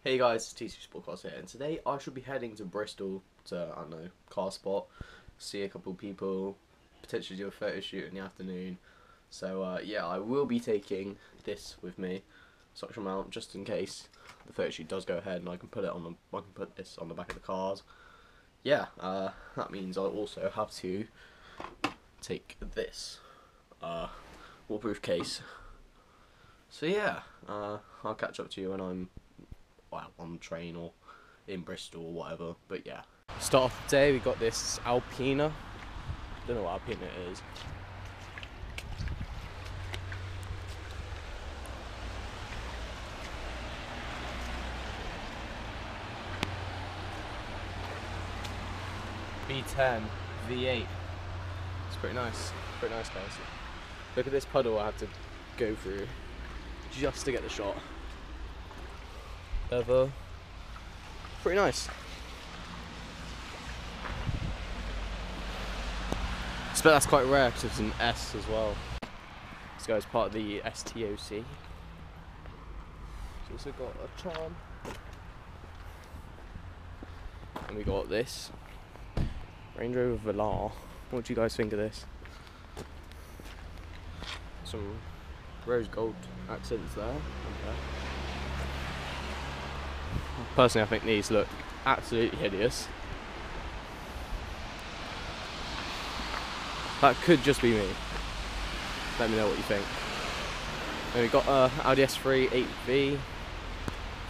Hey guys, it's TC Sportcast here, and today I should be heading to Bristol to, I don't know, Carspot, see a couple of people, potentially do a photo shoot in the afternoon. So yeah, I will be taking this with me, such amount, just in case the photo shoot does go ahead, and I can put this on the back of the cars. Yeah, that means I'll also have to take this waterproof case. So yeah, I'll catch up to you when I'm on the train or in Bristol or whatever, but yeah. Start off the day, we got this Alpina. Don't know what Alpina it is. B10 V8. It's pretty nice guys. Look at this puddle I have to go through just to get the shot. Leather, pretty nice. I expect that's quite rare because it's an S as well. This guy's part of the STOC. It's also got a charm. And we got this Range Rover Velar. What do you guys think of this? Some rose gold accents there. Okay. Personally, I think these look absolutely hideous. That could just be me. Let me know what you think. Then we got Audi S3 8V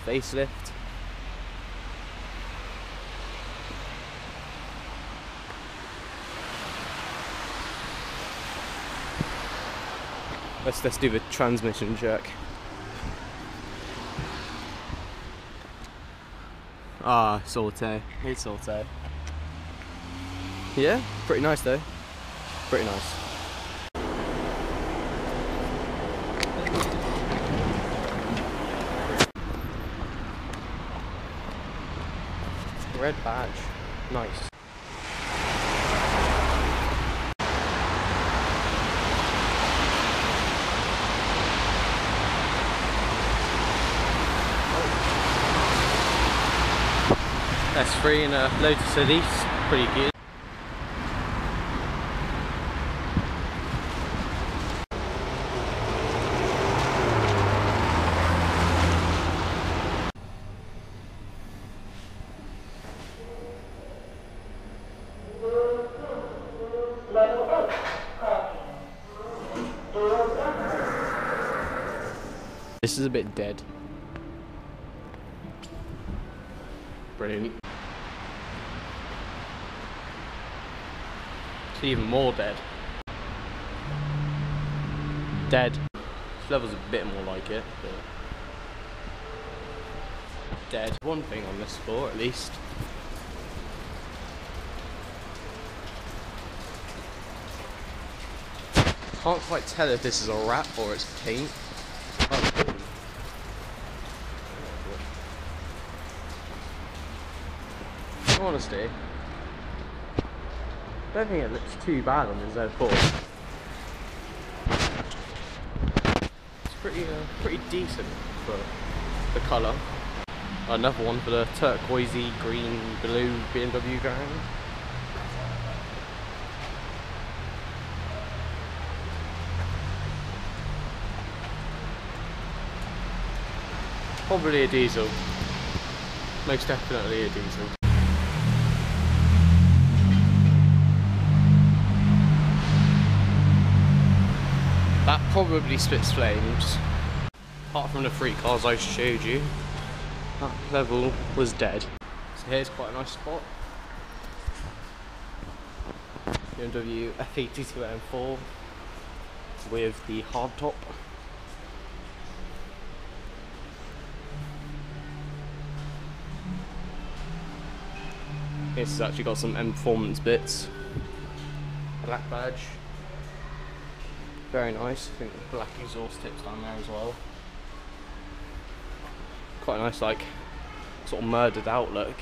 facelift. Let's do the transmission check. Ah, Saute. It's Saute. Yeah, pretty nice though. Pretty nice. Red badge. Nice. S3 in a Lotus Elise, pretty good. This is a bit dead. Brilliant. It's even more dead. Dead. This level's a bit more like it, but dead. One thing on this floor at least. Can't quite tell if this is a wrap or it's paint. Honestly, I don't think it looks too bad on the Z4. It's pretty decent for the colour. Another one for the turquoisey green blue BMW gang. Probably a diesel. Most definitely a diesel. That probably spits flames. Apart from the 3 cars I showed you, that level was dead. So here's quite a nice spot. BMW F82 M4 with the hardtop. This has actually got some M Performance bits. Black badge. Very nice. I think the black exhaust tips down there as well. Quite a nice, like, sort of murdered out look.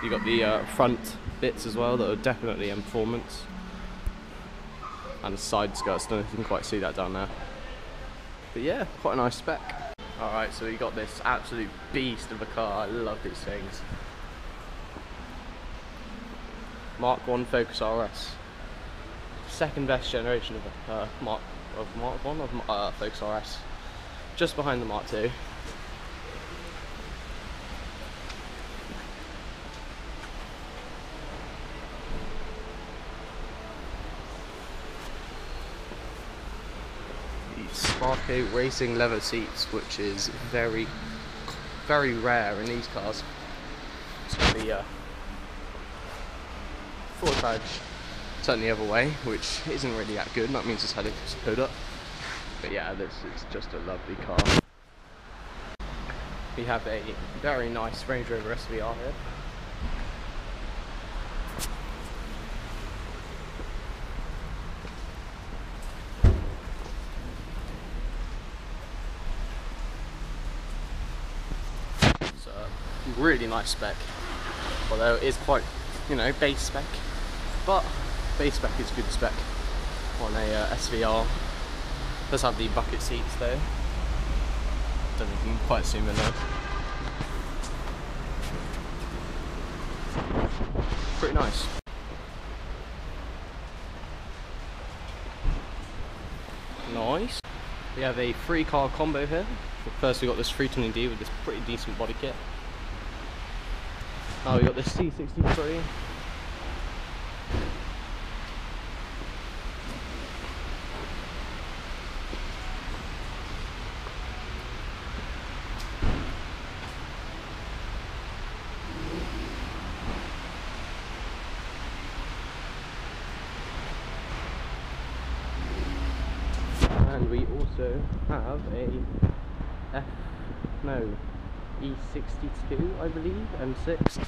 You got the front bits as well that are definitely M Performance. And the side skirts, don't know if you can quite see that down there. But yeah, quite a nice spec. Alright, so we got this absolute beast of a car. I love these things. Mark 1 Focus RS. Second best generation of Mark 1 of Focus RS. Just behind the Mark 2. Sparco racing leather seats, which is very rare in these cars. It's got the forward badge turned the other way, which isn't really that good. That means it's had its hood up. But yeah, this is just a lovely car. We have a very nice Range Rover SVR here. Really nice spec, although it is quite, you know, base spec, but base spec is good spec on a SVR. Does have the bucket seats though. Don't think you can quite zoom in there. Pretty nice. Nice. We have a 3-car combo here. First we got this 320D with this pretty decent body kit. Now we got this C63. And we also have a E62, I believe, M6.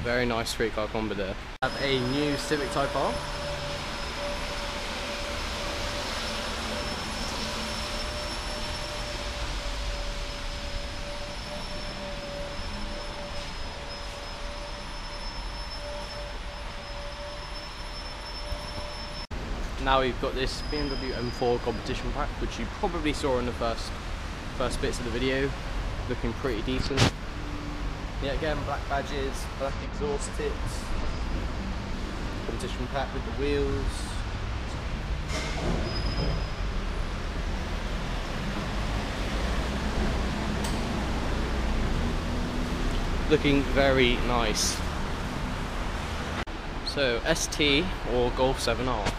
Very nice 3-car combo there. I have a new Civic Type R. Now we've got this BMW M4 competition pack, which you probably saw in the first bits of the video, looking pretty decent. Yeah, again, black badges, black exhaust tips, competition pack with the wheels. Looking very nice. So ST or Golf 7R.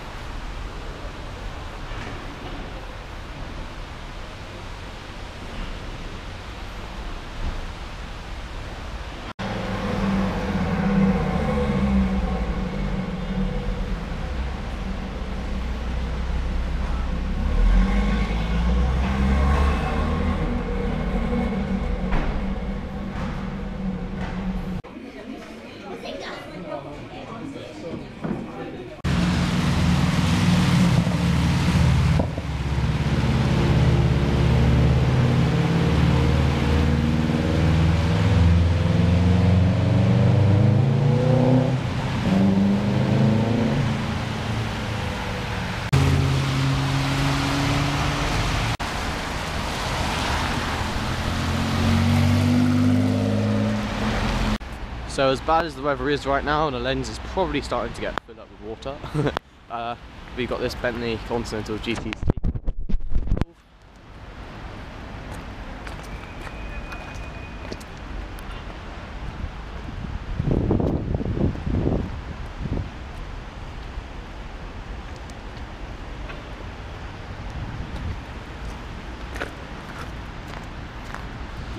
So as bad as the weather is right now, and the lens is probably starting to get filled up with water, we've got this Bentley Continental GT.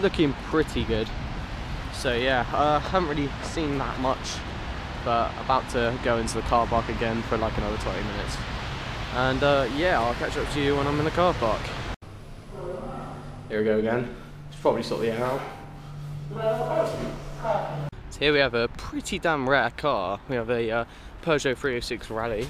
Looking pretty good. So yeah, I haven't really seen that much, but about to go into the car park again for like another 20 minutes. And yeah, I'll catch up to you when I'm in the car park. Here we go again. It's probably sort the air out. So here we have a pretty damn rare car. We have a Peugeot 306 Rally.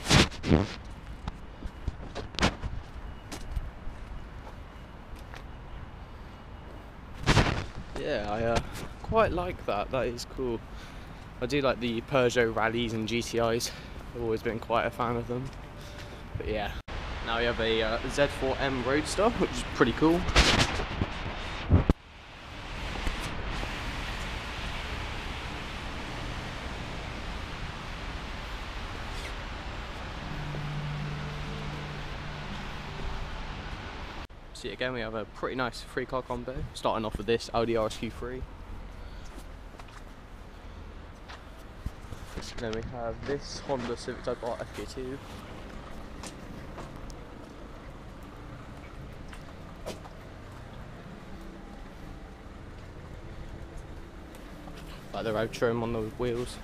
Yeah, I quite like that. That is cool. I do like the Peugeot rallies and GTIs. I've always been quite a fan of them. But yeah. Now we have a Z4M Roadster, which is pretty cool. So again, we have a pretty nice 3-car combo. Starting off with this Audi RSQ3. Then we have this Honda Civic Type R FK2. Like the road trim on the wheels.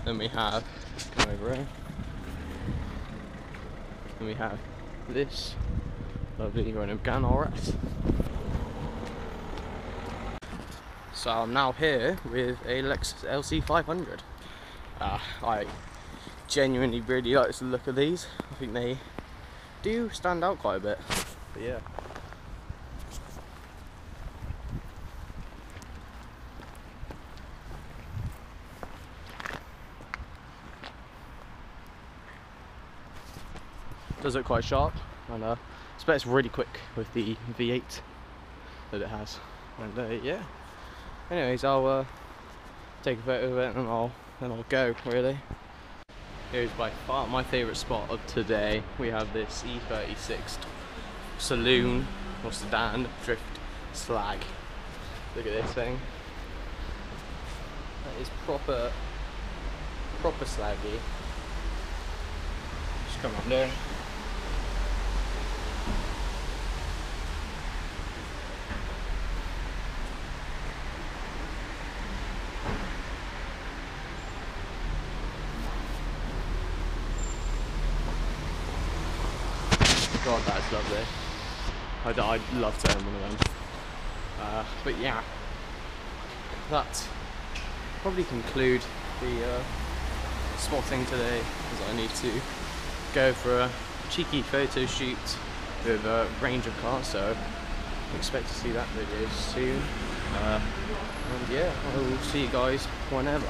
Then we have, come over here. Then we have this lovely Renault Megane RS. So I'm now here with a Lexus LC500. I genuinely really like the look of these. I think they do stand out quite a bit. But yeah. Does look quite sharp, and I expect it's really quick with the V8 that it has. And yeah. Anyways, I'll take a photo of it and I'll go, really. Here's by far my favourite spot of today. We have this E36 saloon or sedan drift slag. Look at this thing. That is proper slaggy. Just come on there. God, that's lovely. I'd love to own one of them. But yeah, that probably conclude the spotting today, because I need to go for a cheeky photo shoot with a range of cars, so expect to see that video soon. And yeah, I will see you guys whenever.